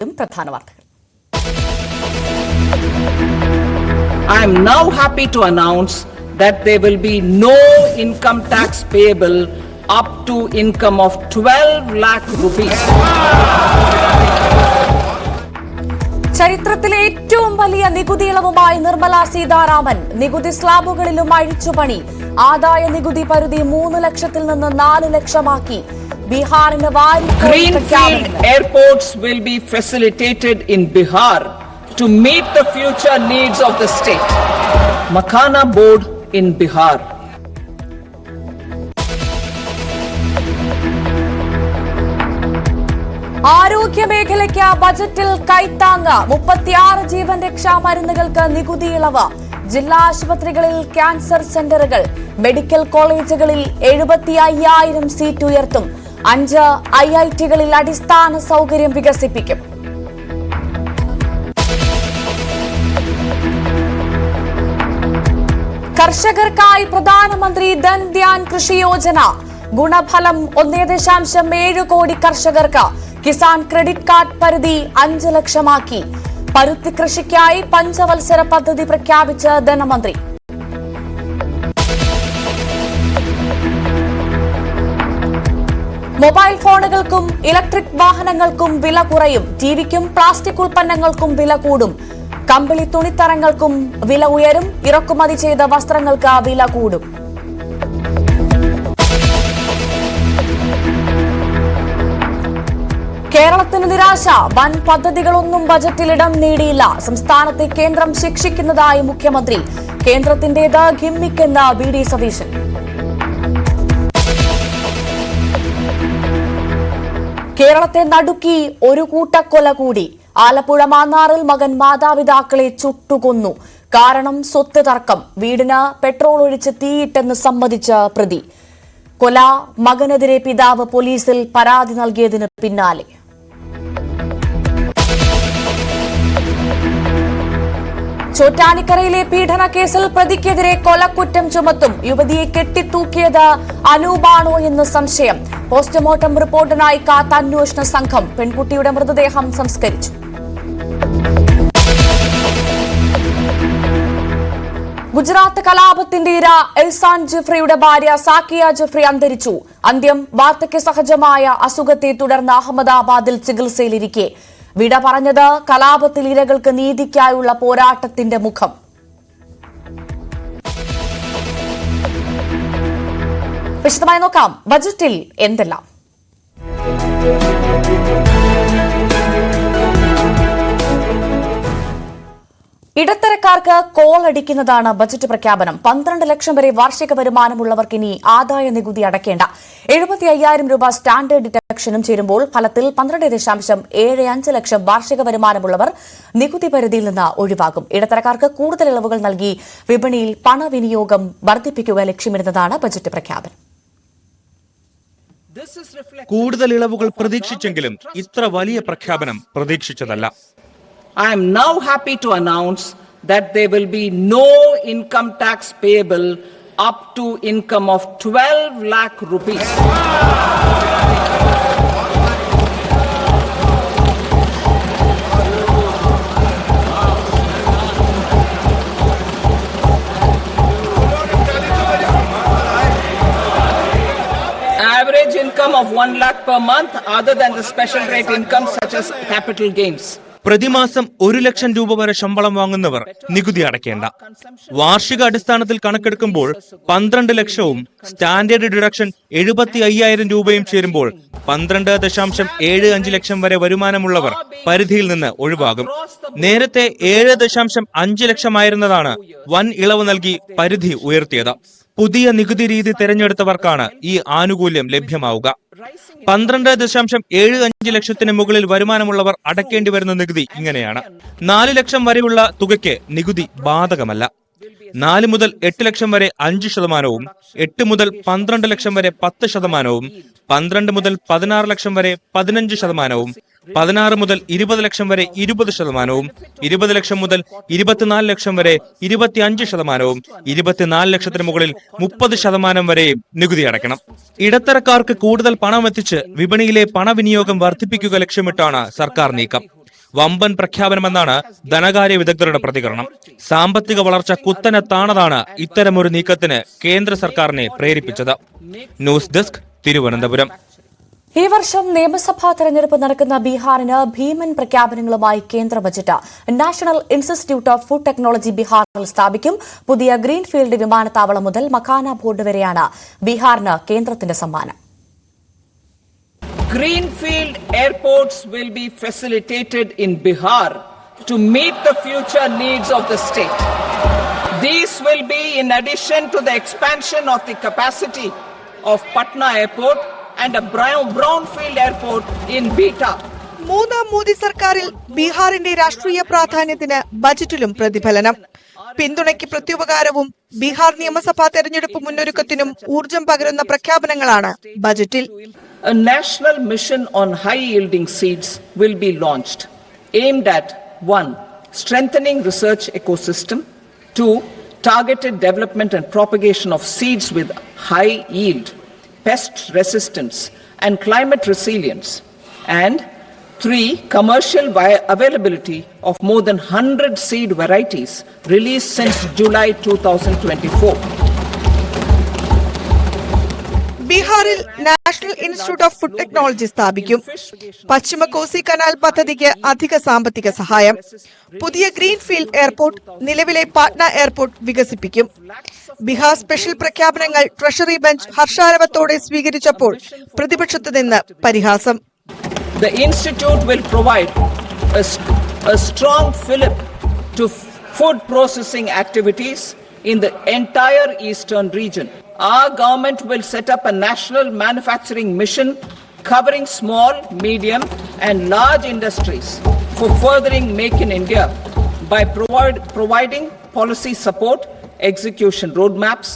പ്രധാന വാർത്തകൾ. I am now happy to announce that there will be no income tax payable up to income of 12 lakh rupees. ചരിത്രത്തിലെ ഏറ്റവും വലിയ നികുതി ഇളവുമായി നിർമ്മല സീതാരാമൻ. നികുതി സ്ലാബുകളിലും അഴിച്ചുപണി. ആദായ നികുതി പരിധി 3 ലക്ഷത്തിൽ നിന്ന് 4 ലക്ഷമാക്കി. ബീഹാറിന് Greenfield airports will be facilitated in Bihar to meet the future needs of the state. Makhana board in Bihar. ആരോഗ്യ മേഖലയ്ക്ക് ബജറ്റിൽ കൈത്താങ്ങ്. 36 ജീവൻ രക്ഷാ മരുന്നുകൾക്ക് നികുതി ഇളവ്. ജില്ലാ ആശുപത്രികളിൽ ക്യാൻസർ സെന്ററുകൾ. മെഡിക്കൽ കോളേജുകളിൽ 75,000 സീറ്റ് ഉയർത്തും. 5 IITകളിൽ അടിസ്ഥാന സൗകര്യം വികസിപ്പിക്കും. കർഷകർക്കായി പ്രധാനമന്ത്രി ധൻ ധ്യാൻ കൃഷി യോജന. ഗുണഫലം 1.7 കോടി കർഷകർക്ക്. കിസാൻ ക്രെഡിറ്റ് കാർഡ് പരിധി 5 ലക്ഷമാക്കി. പരുത്തി കൃഷിക്കായി പഞ്ചവത്സര പദ്ധതി പ്രഖ്യാപിച്ച ധനമന്ത്രി. മൊബൈൽ ഫോണുകൾക്കും ഇലക്ട്രിക് വാഹനങ്ങൾക്കും വില കുറയും. ടിവിക്കും പ്ലാസ്റ്റിക് ഉൽപ്പന്നങ്ങൾക്കും വില കൂടും. കമ്പിളി തുണിത്തരങ്ങൾക്കും വില ഉയരും. ഇറക്കുമതി ചെയ്ത വസ്ത്രങ്ങൾക്ക് വില കൂടും. കേരളത്തിന് നിരാശ. വൻ പദ്ധതികളൊന്നും ബജറ്റിൽ ഇടം നേടിയില്ല. സംസ്ഥാനത്തെ കേന്ദ്രം ശിക്ഷിക്കുന്നതായി മുഖ്യമന്ത്രി. കേന്ദ്രത്തിന്റേത് ഗിമ്മിക്കെന്ന് VD സതീശൻ. കേരളത്തെ നടുക്കി ഒരു കൂട്ടക്കൊല കൂടി. ആലപ്പുഴ മാന്നാറിൽ മകൻ മാതാപിതാക്കളെ ചുട്ടുകൊന്നു. കാരണം സ്വത്ത് തർക്കം. വീടിന് പെട്രോൾ ഒഴിച്ച് തീയിട്ടെന്ന് സമ്മതിച്ച പ്രതി. കൊല മകനെതിരെ പിതാവ് പോലീസിൽ പരാതി നൽകിയതിന് പിന്നാലെ. ചോറ്റാനിക്കരയിലെ പീഡന കേസിൽ പ്രതിക്കെതിരെ കൊലക്കുറ്റം ചുമത്തും. യുവതിയെ കെട്ടിത്തൂക്കിയത് അനൂപാണോ എന്ന് സംശയം. പോസ്റ്റ്മോർട്ടം റിപ്പോർട്ടിനായി കാത്ത അന്വേഷണ സംഘം. പെൺകുട്ടിയുടെ മൃതദേഹം സംസ്കരിച്ചു. ഗുജറാത്ത് കലാപത്തിന്റെ ഇര എൽസാൻ ജിഫ്രിയുടെ ഭാര്യ സാക്കിയ ജിഫ്രി അന്തരിച്ചു. അന്ത്യം വാർദ്ധക്യ സഹജമായ അസുഖത്തെ തുടർന്ന് അഹമ്മദാബാദിൽ ചികിത്സയിലിരിക്കെ. വിട പറഞ്ഞത് കലാപത്തിൽ ഇരകൾക്ക് നീതിക്കായുള്ള പോരാട്ടത്തിന്റെ മുഖം. വിശദമായി നോക്കാം ബജറ്റിൽ എന്തെല്ലാം. ഇടത്തരക്കാർക്ക് കോൾ അടിക്കുന്നതാണ് ബജറ്റ് പ്രഖ്യാപനം. 12 ലക്ഷം വരെ വാർഷിക വരുമാനമുള്ളവർക്ക് ഇനി ആദായ നികുതി അടയ്ക്കേണ്ട. 75,000 രൂപ സ്റ്റാൻഡേർഡ് ഡിഡക്ഷനും ചേരുമ്പോൾ ഫലത്തിൽ 12.75 ലക്ഷം വാർഷിക വരുമാനമുള്ളവർ നികുതി പരിധിയിൽ നിന്ന് ഒഴിവാകും. ഇടത്തരക്കാർക്ക് കൂടുതൽ ഇളവുകൾ നൽകി വിപണിയിൽ പണവിനിയോഗം വർദ്ധിപ്പിക്കുക ലക്ഷ്യമിടുന്നതാണ് ബജറ്റ് പ്രഖ്യാപനം. കൂടുതൽ ഇളവുകൾ പ്രതീക്ഷിച്ചെങ്കിലും ഇത്ര വലിയ പ്രഖ്യാപനം പ്രതീക്ഷിച്ചതല്ല. I am now happy to announce that there will be no income tax payable up to income of 12 lakh rupees. Average income of 1 lakh per month other than the special rate income such as capital gains. പ്രതിമാസം 1 ലക്ഷം രൂപ വരെ ശമ്പളം വാങ്ങുന്നവർ നികുതി അടയ്ക്കേണ്ട. വാർഷിക അടിസ്ഥാനത്തിൽ കണക്കെടുക്കുമ്പോൾ 12 ലക്ഷവും standard deduction 75,000 രൂപയും ചേരുമ്പോൾ 12.75 ലക്ഷം വരെ വരുമാനമുള്ളവർ പരിധിയിൽ നിന്ന് ഒഴിവാകും. നേരത്തെ 7.5 ലക്ഷമായിരുന്നതാണ് വൻ ഇളവ് നൽകി പരിധി ഉയർത്തിയത്. പുതിയ നികുതി രീതി തെരഞ്ഞെടുത്തവർക്കാണ് ഈ ആനുകൂല്യം ലഭ്യമാവുക. 12.75 ലക്ഷത്തിന് മുകളിൽ വരുമാനമുള്ളവർ അടയ്ക്കേണ്ടി വരുന്ന നികുതി ഇങ്ങനെയാണ്. 4 ലക്ഷം വരെയുള്ള തുകയ്ക്ക് നികുതി ബാധകമല്ല. 4 മുതൽ 8 ലക്ഷം വരെ 5%, 8 മുതൽ 12 ലക്ഷം വരെ 10%, 12 മുതൽ 16 ലക്ഷം വരെ 15%, 16 മുതൽ 20 ലക്ഷം വരെ 20%, 20 ലക്ഷം മുതൽ 24 ലക്ഷം വരെ 25%, 24 ലക്ഷത്തിന് മുകളിൽ 30% വരെയും നികുതി അടയ്ക്കണം. ഇടത്തരക്കാർക്ക് കൂടുതൽ പണം എത്തിച്ച് വിപണിയിലെ പണവിനിയോഗം വർദ്ധിപ്പിക്കുക ലക്ഷ്യമിട്ടാണ് സർക്കാർ നീക്കം. വമ്പൻ പ്രഖ്യാപനമെന്നാണ് ധനകാര്യ വിദഗ്ധരുടെ പ്രതികരണം. സാമ്പത്തിക വളർച്ച കുത്തനെ താണതാണ് ഇത്തരമൊരു നീക്കത്തിന് കേന്ദ്ര സർക്കാരിനെ പ്രേരിപ്പിച്ചത്. News desk, Thiruvananthapuram. ഈ വർഷം നിയമസഭാ തെരഞ്ഞെടുപ്പ് നടക്കുന്ന ബീഹാറിന് ഭീമൻ പ്രഖ്യാപനങ്ങളുമായി കേന്ദ്ര budget. National institute of food technology ബീഹാറിൽ സ്ഥാപിക്കും. പുതിയ ഗ്രീൻഫീൽഡ് വിമാനത്താവളം മുതൽ മഖാന ബോർഡ് വരെയാണ് ബീഹാറിന് കേന്ദ്രത്തിന്റെ സമ്മാനം. Greenfield airports will be facilitated in Bihar to meet the future needs of the state. These will be in addition to the expansion of the capacity of Patna Airport and a brownfield airport in Beta. മൂന്നാം മോദി സർക്കാരിൽ ബീഹാറിന്റെ രാഷ്ട്രീയ പ്രാധാന്യത്തിന് ബജറ്റിലും പ്രതിഫലനം. പിന്തുണയ്ക്ക് പ്രത്യുപകാരവും ബീഹാർ നിയമസഭാ തെരഞ്ഞെടുപ്പ് മുന്നൊരുക്കത്തിനും ഊർജം പകരുന്ന പ്രഖ്യാപനങ്ങളാണ് ബജറ്റിൽ. A national mission on high-yielding seeds will be launched, aimed at 1. Strengthening research ecosystem, 2. Targeted development and propagation of seeds with high yield, pest resistance and climate resilience, and 3. Commercial availability of more than 100 seed varieties released since July 2024. ബീഹാറിൽ national institute of food technology സ്ഥാപിക്കും. പശ്ചിമ Kosi canal പദ്ധതിക്ക് അധിക സാമ്പത്തിക സഹായം. പുതിയ greenfield airport, നിലവിലെ Patna airport വികസിപ്പിക്കും. Bihar special പ്രഖ്യാപനങ്ങൾ ട്രഷറി ബെഞ്ച് ഹർഷാരവത്തോടെ സ്വീകരിച്ചപ്പോൾ പ്രതിപക്ഷത്ത് നിന്ന് പരിഹാസം. The institute will provide a strong fillip to food processing activities in the entire eastern region. Our government will set up a national manufacturing mission covering small, medium and large industries for furthering Make in India by providing policy support, execution roadmaps,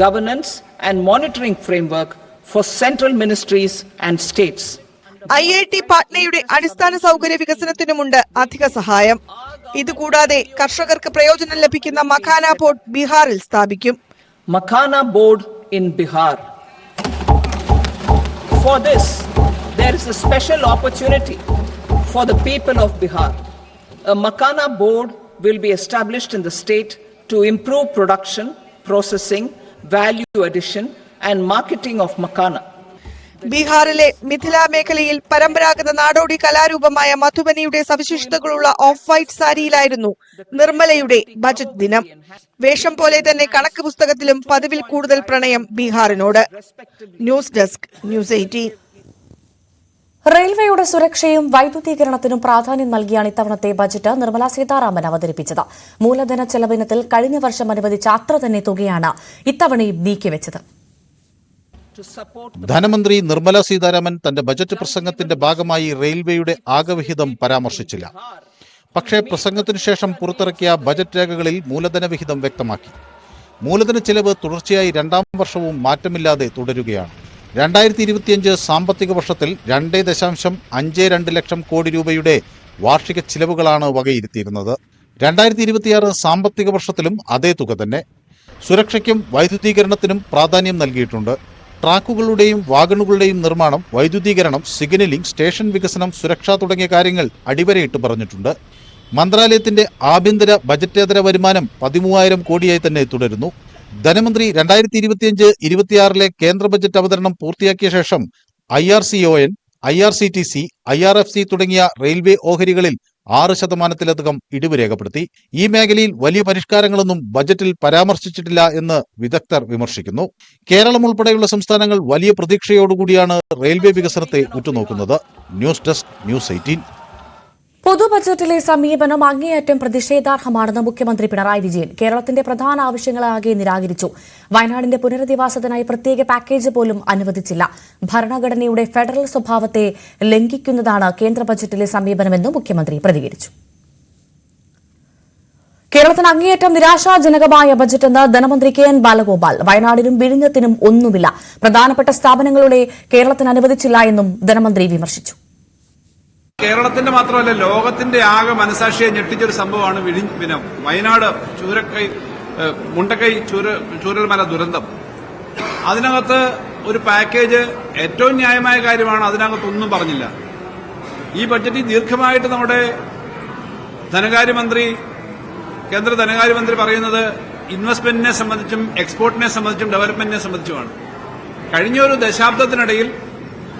governance and monitoring framework for central ministries and states. IIT പാട്നയുടെ അടിസ്ഥാന സൗകര്യ വികസനത്തിനുമുണ്ട് അധിക സഹായം. ഇതുകൂടാതെ കർഷകർക്ക് പ്രയോജനം ലഭിക്കുന്ന makhana board ബീഹാറിൽ സ്ഥാപിക്കും. Makhana board in Bihar. For this, there is a special opportunity for the people of Bihar. A Makhana board will be established in the state to improve production, processing, value addition and marketing of Makhana. ബീഹാറിലെ മിഥില മേഖലയിൽ പരമ്പരാഗത നാടോടി കലാരൂപമായ മധുബനിയുടെ സവിശേഷതകളുള്ള of white സാരിയിലായിരുന്നു നിർമ്മലയുടെ budget ദിനം. വേഷം പോലെ തന്നെ കണക്ക് പുസ്തകത്തിലും പതിവിൽ കൂടുതൽ പ്രണയം ബീഹാറിനോട്. News desk, news 18. റെയിൽവേയുടെ സുരക്ഷയും വൈദ്യുതീകരണത്തിനും പ്രാധാന്യം നൽകിയാണ് ഇത്തവണത്തെ ബജറ്റ് നിർമ്മലാ സീതാരാമൻ അവതരിപ്പിച്ചത്. മൂലധന ചെലവിനത്തിൽ കഴിഞ്ഞ വർഷം അനുവദിച്ച അത്ര തന്നെ തുകയാണ് ഇത്തവണയും നീക്കിവെച്ചത്. ധനമന്ത്രി നിർമ്മല സീതാരാമൻ തന്റെ ബജറ്റ് പ്രസംഗത്തിന്റെ ഭാഗമായി റെയിൽവേയുടെ ആകെവിഹിതം പരാമർശിച്ചില്ല. പക്ഷേ പ്രസംഗത്തിനു ശേഷം പുറത്തിറക്കിയ ബജറ്റ് രേഖകളിൽ മൂലധന വിഹിതം വ്യക്തമാക്കി. മൂലധന ചെലവ് തുടർച്ചയായി രണ്ടാം വർഷവും മാറ്റമില്ലാതെ തുടരുകയാണ്. 2025 സാമ്പത്തിക വർഷത്തിൽ 2.52 ലക്ഷം കോടി രൂപയുടെ വാർഷിക ചിലവുകളാണ് വകയിരുത്തിയിരുന്നത്. 2026 സാമ്പത്തിക വർഷത്തിലും അതേ തുക തന്നെ. സുരക്ഷയ്ക്കും വൈദ്യുതീകരണത്തിനും പ്രാധാന്യം നൽകിയിട്ടുണ്ട്. ട്രാക്കുകളുടെയും വാഗണുകളുടെയും നിർമ്മാണം, വൈദ്യുതീകരണം, സിഗ്നലിംഗ്, സ്റ്റേഷൻ വികസനം, സുരക്ഷ തുടങ്ങിയ കാര്യങ്ങൾ അടിവരയിട്ട് പറഞ്ഞിട്ടുണ്ട്. മന്ത്രാലയത്തിന്റെ ആഭ്യന്തര ബജറ്റേതര വരുമാനം 13,000 കോടിയായി തന്നെ തുടരുന്നു. ധനമന്ത്രി 2025-26 കേന്ദ്ര ബജറ്റ് അവതരണം പൂർത്തിയാക്കിയ ശേഷം IRCON, IRCTC, IRFC തുടങ്ങിയ റെയിൽവേ ഓഹരികളിൽ 6% ഇടിവ് രേഖപ്പെടുത്തി. ഈ മേഖലയിൽ വലിയ പരിഷ്കാരങ്ങളൊന്നും ബജറ്റിൽ പരാമർശിച്ചിട്ടില്ല എന്ന് വിദഗ്ധർ വിമർശിക്കുന്നു. കേരളം ഉൾപ്പെടെയുള്ള സംസ്ഥാനങ്ങൾ വലിയ പ്രതീക്ഷയോടുകൂടിയാണ് റെയിൽവേ വികസനത്തെ ഉറ്റുനോക്കുന്നത്. News desk, news 18. പൊതുബജറ്റിലെ സമീപനം അങ്ങേയറ്റം പ്രതിഷേധാർഹമാണെന്ന് മുഖ്യമന്ത്രി പിണറായി വിജയൻ. കേരളത്തിന്റെ പ്രധാന ആവശ്യങ്ങളാകെ നിരാകരിച്ചു. വയനാടിന്റെ പുനരധിവാസത്തിനായി പ്രത്യേക പാക്കേജ് പോലും അനുവദിച്ചില്ല. ഭരണഘടനയുടെ ഫെഡറൽ സ്വഭാവത്തെ ലംഘിക്കുന്നതാണ് കേന്ദ്ര ബജറ്റിലെ സമീപനമെന്നും മുഖ്യമന്ത്രി പ്രതികരിച്ചു. കേരളത്തിന് അങ്ങേയറ്റം നിരാശാജനകമായ ബജറ്റെന്ന് ധനമന്ത്രി KN ബാലഗോപാൽ. വയനാടിനും വിഴിഞ്ഞത്തിനും ഒന്നുമില്ല. പ്രധാനപ്പെട്ട സ്ഥാപനങ്ങളുടെ കേരളത്തിന് അനുവദിച്ചില്ല എന്നും ധനമന്ത്രി വിമർശിച്ചു. കേരളത്തിന്റെ മാത്രമല്ല ലോകത്തിന്റെ ആകെ മനസാക്ഷിയെ ഞെട്ടിച്ചൊരു സംഭവമാണ് വയനാട് മുണ്ടക്കൈ ചൂരൽമല ദുരന്തം. അതിനകത്ത് ഒരു പാക്കേജ് ഏറ്റവും ന്യായമായ കാര്യമാണ്. അതിനകത്തൊന്നും പറഞ്ഞില്ല. ഈ ബഡ്ജറ്റിൽ ദീർഘമായിട്ട് നമ്മുടെ കേന്ദ്ര ധനകാര്യമന്ത്രി പറയുന്നത് ഇൻവെസ്റ്റ്മെന്റിനെ സംബന്ധിച്ചും എക്സ്പോർട്ടിനെ സംബന്ധിച്ചും ഡെവലപ്മെന്റിനെ സംബന്ധിച്ചുമാണ്. കഴിഞ്ഞ ഒരു ദശാബ്ദത്തിനിടയിൽ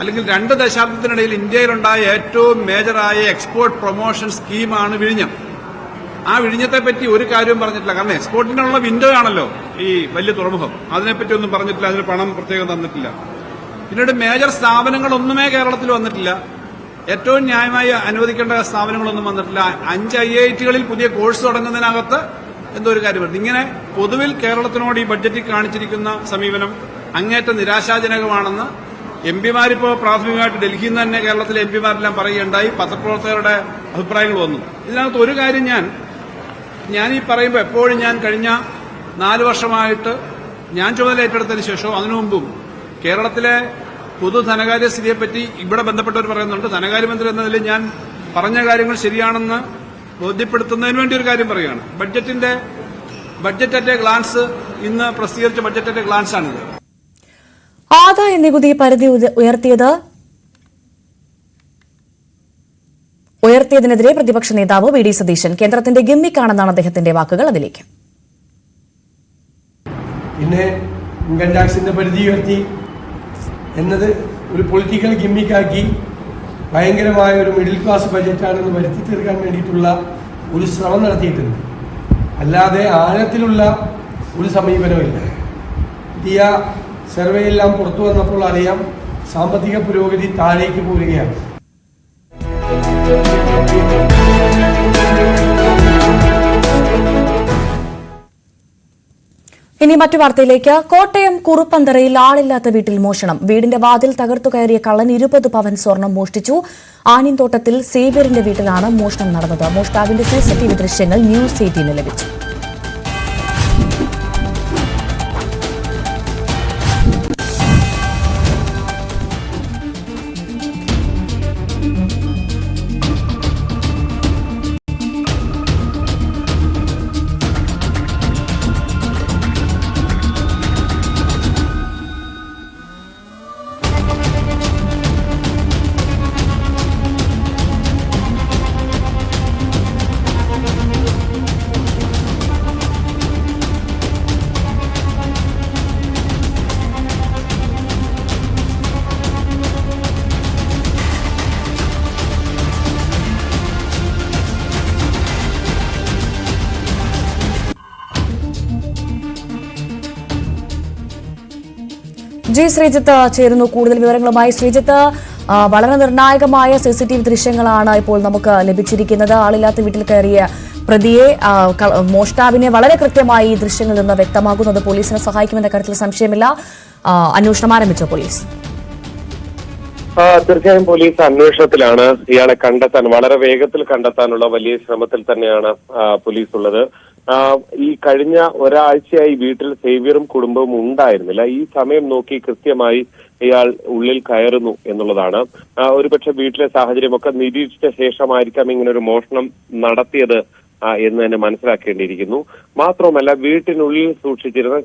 അല്ലെങ്കിൽ 2 ദശാബ്ദത്തിനിടയിൽ ഇന്ത്യയിലുണ്ടായ ഏറ്റവും മേജറായ എക്സ്പോർട്ട് പ്രൊമോഷൻ സ്കീമാണ് വിഴിഞ്ഞം. ആ വിഴിഞ്ഞത്തെ പറ്റി ഒരു കാര്യവും പറഞ്ഞിട്ടില്ല. കാരണം എക്സ്പോർട്ടിനുള്ള വിൻഡോ ആണല്ലോ ഈ വലിയ തുറമുഖം. അതിനെപ്പറ്റി ഒന്നും പറഞ്ഞിട്ടില്ല, അതിന് പണം പ്രത്യേകം തന്നിട്ടില്ല. പിന്നീട് മേജർ സ്ഥാപനങ്ങളൊന്നുമേ കേരളത്തിൽ വന്നിട്ടില്ല. ഏറ്റവും ന്യായമായി അനുവദിക്കേണ്ട സ്ഥാപനങ്ങളൊന്നും വന്നിട്ടില്ല. 5 IITകളിൽ പുതിയ കോഴ്സ് തുടങ്ങുന്നതിനകത്ത് എന്തോ ഒരു കാര്യം വരുന്നത്. ഇങ്ങനെ പൊതുവിൽ കേരളത്തിനോട് ഈ ബഡ്ജറ്റിൽ കാണിച്ചിരിക്കുന്ന സമീപനം അങ്ങേറ്റം നിരാശാജനകമാണെന്ന് എംപിമാരിപ്പോ പ്രാഥമികമായിട്ട് ഡൽഹിയിൽ നിന്ന് തന്നെ കേരളത്തിലെ എംപിമാരെല്ലാം പറയുകയുണ്ടായി. പത്രപ്രവർത്തകരുടെ അഭിപ്രായങ്ങൾ വന്നു. ഇതിനകത്ത് ഒരു കാര്യം ഞാൻ ഈ പറയുമ്പോൾ എപ്പോഴും ഞാൻ കഴിഞ്ഞ 4 വർഷമായിട്ട് ഞാൻ ചുമതല ഏറ്റെടുത്തതിന് ശേഷവും അതിനു മുമ്പും കേരളത്തിലെ പൊതു ധനകാര്യ സ്ഥിതിയെപ്പറ്റി ഇവിടെ ബന്ധപ്പെട്ടവർ പറയുന്നുണ്ട്. ധനകാര്യമന്ത്രി എന്ന നിലയിൽ ഞാൻ പറഞ്ഞ കാര്യങ്ങൾ ശരിയാണെന്ന് ബോധ്യപ്പെടുത്തുന്നതിന് വേണ്ടി ഒരു കാര്യം പറയുകയാണ്. ബഡ്ജറ്റ് അറ്റ് എ ഗ്ലാൻസ്, ഇന്ന് പ്രസിദ്ധീകരിച്ച ബഡ്ജറ്റ് അറ്റ് എ ഗ്ലാൻസ് ആണിത്. ആദായ നികുതി പരിധി ഉയർത്തിയതിനെതിരെ പ്രതിപക്ഷ നേതാവ് വി ഡി സതീശൻ കേന്ദ്രത്തിന്റെ ഗിമ്മിക്കാണെന്നാണ് അദ്ദേഹത്തിന്റെ വാക്കുകൾ. അതിലേക്ക് പിന്നെ ഇൻകം ടാക്സിന്റെ പരിധി ഉയർത്തി എന്നത് ഒരു പൊളിറ്റിക്കൽ ഗിമ്മിക്കാക്കി ഭയങ്കരമായ ഒരു മിഡിൽ ക്ലാസ് ബജറ്റാണെന്ന് വരുത്തി തീർക്കാൻ വേണ്ടിയിട്ടുള്ള ഒരു ശ്രമം നടത്തിയിട്ടുണ്ട്. അല്ലാതെ ആഴത്തിലുള്ള ഒരു സമീപനമില്ല. പുതിയ സർവേയെല്ലാം പുറത്തു വന്നപ്പോൾ അറിയാം സാമ്പത്തിക പുരോഗതി താഴേക്ക് പോരുകയാണ്. ഇനി മറ്റു വാർത്തയിലേക്ക്. കോട്ടയം കുറുപ്പന്തറയിൽ ആളില്ലാത്ത വീട്ടിൽ മോഷണം. വീടിന്റെ വാതിൽ തകർത്തു കയറിയ കള്ളൻ 20 പവൻ സ്വർണം മോഷ്ടിച്ചു. ആനിൻതോട്ടത്തിൽ സേവ്യറിന്റെ വീട്ടിലാണ് മോഷണം നടന്നത്. മോഷ്ടാവിന്റെ CCTV ദൃശ്യങ്ങൾ ന്യൂസ് 18 ലഭിച്ചു. ജി ശ്രീജിത്ത് ചേരുന്നു കൂടുതൽ വിവരങ്ങളുമായി. ശ്രീജിത്ത്, വളരെ നിർണായകമായ CCTV ദൃശ്യങ്ങളാണ് ഇപ്പോൾ നമുക്ക് ലഭിച്ചിരിക്കുന്നത്. ആളില്ലാത്ത വീട്ടിൽ കയറിയ പ്രതിയെ, മോഷ്ടാവിനെ വളരെ കൃത്യമായി ഈ ദൃശ്യങ്ങളിൽ നിന്ന് വ്യക്തമാകുന്നത് പോലീസിനെ സഹായിക്കുമെന്ന കാര്യത്തിൽ സംശയമില്ല. അന്വേഷണം ആരംഭിച്ചോ പോലീസ്? തീർച്ചയായും പോലീസ് അന്വേഷണത്തിലാണ്. ഇയാളെ വളരെ വേഗത്തിൽ കണ്ടെത്താനുള്ള വലിയ ശ്രമത്തിൽ തന്നെയാണ് പോലീസ് ഉള്ളത്. ഈ കഴിഞ്ഞ ഒരാഴ്ചയായി വീട്ടിൽ സേവ്യറും കുടുംബവും ഉണ്ടായിരുന്നില്ല. ഈ സമയം നോക്കി കൃത്യമായി ഇയാൾ ഉള്ളിൽ കയറുന്നു എന്നുള്ളതാണ്. ഒരുപക്ഷെ വീട്ടിലെ സാഹചര്യമൊക്കെ നിരീക്ഷിച്ച ശേഷമായിരിക്കാം ഇങ്ങനെ ഒരു മോഷണം നടത്തിയത് എന്ന് തന്നെ മനസ്സിലാക്കേണ്ടിയിരിക്കുന്നു. മാത്രവുമല്ല, വീട്ടിനുള്ളിൽ സൂക്ഷിച്ചിരുന്ന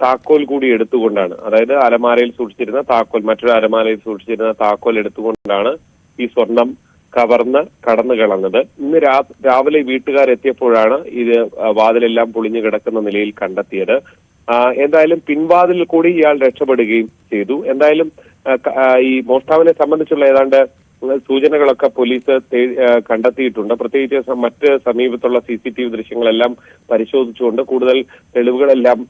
താക്കോൽ കൂടി എടുത്തുകൊണ്ടാണ്, അതായത് അലമാരയിൽ സൂക്ഷിച്ചിരുന്ന താക്കോൽ, മറ്റൊരു അലമാരയിൽ സൂക്ഷിച്ചിരുന്ന താക്കോൽ എടുത്തുകൊണ്ടാണ് ഈ സ്വർണം കവർന്ന് കടന്നു കളഞ്ഞത്. ഇന്ന് രാവിലെ വീട്ടുകാരെത്തിയപ്പോഴാണ് ഇത് വാതിലെല്ലാം പൊളിഞ്ഞു കിടക്കുന്ന നിലയിൽ കണ്ടെത്തിയത്. എന്തായാലും പിൻവാതിലിൽ കൂടി ഇയാൾ രക്ഷപ്പെടുകയും ചെയ്തു. എന്തായാലും ഈ മോഷ്ടാവിനെ സംബന്ധിച്ചുള്ള ഏതാണ്ട് സൂചനകളൊക്കെ പോലീസ് കണ്ടെത്തിയിട്ടുണ്ട്. പ്രത്യേകിച്ച് മറ്റ് സമീപത്തുള്ള CCTV ദൃശ്യങ്ങളെല്ലാം പരിശോധിച്ചുകൊണ്ട് കൂടുതൽ തെളിവുകളെല്ലാം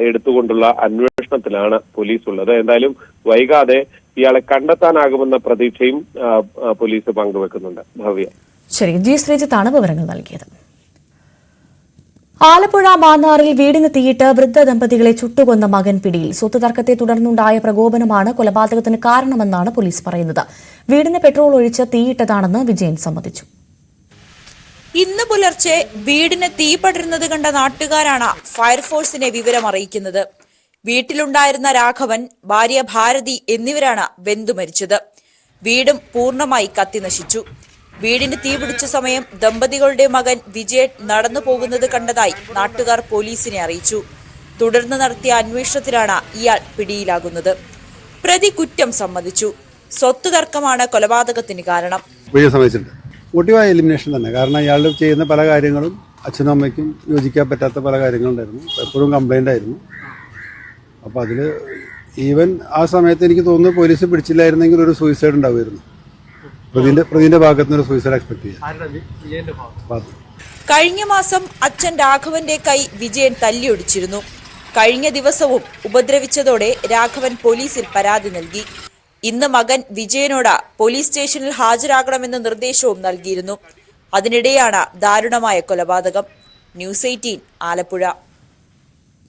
എടുത്തുകൊണ്ടുള്ള അന്വേഷണത്തിലാണ് പോലീസ് ഉള്ളത്. എന്തായാലും വൈകാതെ ഇയാളെ കണ്ടെത്താനാകുമെന്ന പ്രതീക്ഷയും പോലീസ് പങ്കുവെക്കുന്നുണ്ട്. ഭവ്യ. ശരി, ജി ശ്രീജിത്താണ് വിവരങ്ങൾ നൽകിയത്. ആലപ്പുഴ മാന്നാറിൽ വീടിന് തീയിട്ട് വൃദ്ധ ദമ്പതികളെ ചുട്ടുകൊന്ന മകൻ പിടിയിൽ. സ്വത്ത് തർക്കത്തെ തുടർന്നുണ്ടായ പ്രകോപനമാണ് കൊലപാതകത്തിന് കാരണമെന്നാണ് പോലീസ് പറയുന്നത്. വീടിന് പെട്രോൾ ഒഴിച്ച് തീയിട്ടതാണെന്ന് വിജയൻ സമ്മതിച്ചു. ഇന്ന് പുലർച്ചെ വീടിന് തീ പടരുന്നത് കണ്ട നാട്ടുകാരാണ് ഫയർഫോഴ്സിനെ വിവരം അറിയിക്കുന്നത്. വീട്ടിലുണ്ടായിരുന്ന രാഘവൻ, ഭാര്യ ഭാരതി എന്നിവരാണ് വെന്തു മരിച്ചത്. വീടും പൂർണ്ണമായി കത്തിനശിച്ചു. വീടിന് തീപിടിച്ച സമയം ദമ്പതികളുടെ മകൻ വിജയൻ നടന്നു പോകുന്നത് കണ്ടതായി നാട്ടുകാർ പോലീസിനെ അറിയിച്ചു. തുടർന്ന് നടത്തിയ അന്വേഷണത്തിലാണ് ഇയാൾ പിടിയിലാകുന്നത്. പ്രതി കുറ്റം സമ്മതിച്ചു. സ്വത്ത് തർക്കമാണ് കൊലപാതകത്തിന് കാരണം. മോട്ടീവായ എലിമിനേഷൻ തന്നെ. കാരണം അയാൾ ചെയ്യുന്ന പല കാര്യങ്ങളും അച്ഛനും അമ്മയ്ക്കും യോജിക്കാൻ പറ്റാത്ത പല കാര്യങ്ങളുണ്ടായിരുന്നു. എപ്പോഴും കംപ്ലൈൻ്റ് ആയിരുന്നു. അപ്പോൾ അതിൽ ഈവൻ ആ സമയത്ത് എനിക്ക് തോന്നുന്നു പോലീസ് പിടിച്ചില്ലായിരുന്നെങ്കിൽ ഒരു സൂയിസൈഡ് ഉണ്ടാവുമായിരുന്നു. പ്രതിന്റെ ഭാഗത്ത് നിന്ന് ഒരു സൂയിസൈഡ് എക്സ്പെക്ട് ചെയ്യാം. കഴിഞ്ഞ മാസം അച്ഛൻ രാഘവന്റെ കൈ വിജയൻ തല്ലിയൊടിച്ചിരുന്നു. കഴിഞ്ഞ ദിവസവും ഉപദ്രവിച്ചതോടെ രാഘവൻ പോലീസിൽ പരാതി നൽകി. ഇന്ന് മകൻ വിജയനോട് പോലീസ് സ്റ്റേഷനിൽ ഹാജരാകണമെന്ന നിർദ്ദേശവും നൽകിയിരുന്നു. അതിനിടെയാണ് ദാരുണമായ കൊലപാതകം. ന്യൂസ് 18 ആലപ്പുഴ.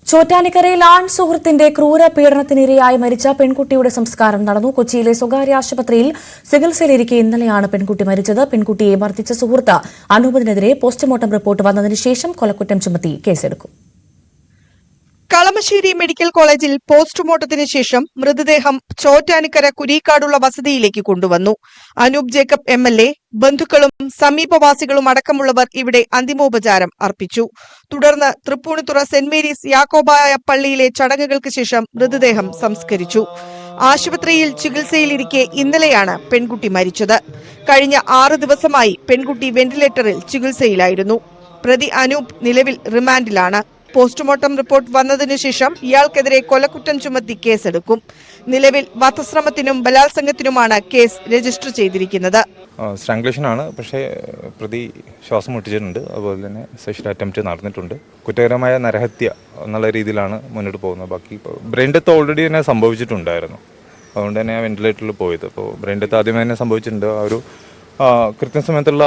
ചോറ്റാനിക്കരയിൽ ആൺ സുഹൃത്തിന്റെ ക്രൂര പീഡനത്തിനിരയായി മരിച്ച പെൺകുട്ടിയുടെ സംസ്കാരം നടന്നു. കൊച്ചിയിലെ സ്വകാര്യ ആശുപത്രിയിൽ ചികിത്സയിലിരിക്കെ ഇന്നലെയാണ് പെൺകുട്ടി മരിച്ചത്. പെൺകുട്ടിയെ മർദ്ദിച്ച സുഹൃത്ത് അനൂപിനെതിരെ പോസ്റ്റ്മോർട്ടം റിപ്പോർട്ട് വന്നതിന് ശേഷം കൊലക്കുറ്റം ചുമത്തി കേസെടുക്കും. കളമശ്ശേരി മെഡിക്കൽ കോളേജിൽ പോസ്റ്റ്മോർട്ടത്തിന് ശേഷം മൃതദേഹം ചോറ്റാനിക്കര കുരീക്കാടുള്ള വസതിയിലേക്ക് കൊണ്ടുവന്നു. അനൂപ് ജേക്കബ് MLA, ബന്ധുക്കളും സമീപവാസികളും അടക്കമുള്ളവർ ഇവിടെ അന്തിമോപചാരം അർപ്പിച്ചു. തുടർന്ന് തൃപ്പൂണിത്തുറ സെന്റ് മേരീസ് യാക്കോബായ പള്ളിയിലെ ചടങ്ങുകൾക്ക് ശേഷം മൃതദേഹം സംസ്കരിച്ചു. ആശുപത്രിയിൽ ചികിത്സയിലിരിക്കെ ഇന്നലെയാണ് പെൺകുട്ടി മരിച്ചത്. കഴിഞ്ഞ 6 ദിവസമായി പെൺകുട്ടി വെന്റിലേറ്ററിൽ ചികിത്സയിലായിരുന്നു. പ്രതി അനൂപ് നിലവിൽ റിമാൻഡിലാണ്. പോസ്റ്റ്മോർട്ടം റിപ്പോർട്ട് വന്നതിനു ശേഷം ഇയാൾക്കെതിരെ കൊലക്കുറ്റം ചുമത്തി കേസെടുക്കും. നിലവിൽ വധശ്രമത്തിനും ബലാത്സംഗത്തിനുമാണ് കേസ് രജിസ്റ്റർ ചെയ്തിരിക്കുന്നത്. സ്ട്രാങ്കുലേഷൻ ആണ്, പക്ഷേ പ്രതി ശ്വാസം മുട്ടിച്ചിട്ടുണ്ട്. അതുപോലെ തന്നെ സെക്ഷൽ അറ്റംപ്റ്റ് നടന്നിട്ടുണ്ട്. കുറ്റകരമായ നരഹത്യ എന്നുള്ള രീതിയിലാണ് മുന്നോട്ട് പോകുന്നത്. ബാക്കി ബ്രെയിൻ ഡെത്ത് ഓൾറെഡി തന്നെ സംഭവിച്ചിട്ടുണ്ടായിരുന്നു. അതുകൊണ്ട് തന്നെ വെന്റിലേറ്ററിൽ പോയത്. അപ്പോൾ ബ്രെയിൻ ഡെത്ത് ആദ്യമേ തന്നെ സംഭവിച്ചിട്ടുണ്ട്. ആ ഒരു കൃത്യസമയത്തുള്ള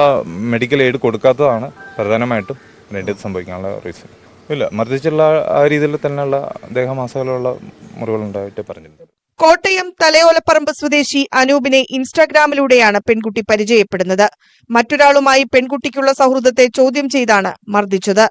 മെഡിക്കൽ എയ്ഡ് കൊടുക്കാത്തതാണ് പ്രധാനമായിട്ടും ബ്രെയിൻ ഡെത്ത് സംഭവിക്കാനുള്ള റീസൺ. ഇല്ല, മർദ്ദിച്ചുള്ള ആ രീതിയിൽ തന്നെയുള്ള ദേഹമാസകലുള്ള മുറിവുകളുണ്ടായിട്ട് പറഞ്ഞിട്ടുണ്ട്. കോട്ടയം തലയോലപ്പറമ്പ് സ്വദേശി അനൂപിനെ ഇൻസ്റ്റാഗ്രാമിലൂടെയാണ് പെൺകുട്ടി പരിചയപ്പെടുന്നത്. മറ്റൊരാളുമായി പെൺകുട്ടിക്കുള്ള സൗഹൃദത്തെ ചോദ്യം ചെയ്താണ് മർദ്ദിച്ചത്.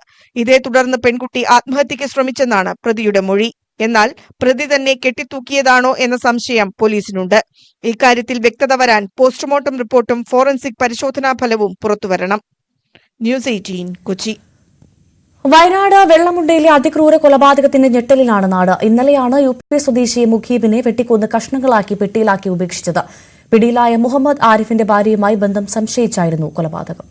ഇതേ തുടർന്ന് പെൺകുട്ടി ആത്മഹത്യയ്ക്ക് ശ്രമിച്ചെന്നാണ് പ്രതിയുടെ മൊഴി. എന്നാൽ പ്രതി തന്നെ കെട്ടിത്തൂക്കിയതാണോ എന്ന സംശയം പോലീസിനുണ്ട്. ഇക്കാര്യത്തിൽ വ്യക്തത വരാൻ പോസ്റ്റ്മോർട്ടം റിപ്പോർട്ടും ഫോറൻസിക് പരിശോധനാ ഫലവും പുറത്തുവരണം. ന്യൂസ് 18 കൊച്ചി. വയനാട് വെള്ളമുണ്ടയിലെ അതിക്രൂര കൊലപാതകത്തിന്റെ ഞെട്ടലിലാണ് നാട്. ഇന്നലെയാണ് UP സ്വദേശി മുഖീബിനെ വെട്ടിക്കൊന്ന് കഷ്ണങ്ങളാക്കി പെട്ടിയിലാക്കി ഉപേക്ഷിച്ചത്. പിടിയിലായ മുഹമ്മദ് ആരിഫിന്റെ ഭാര്യയുമായി ബന്ധം സംശയിച്ചായിരുന്നു കൊലപാതകം.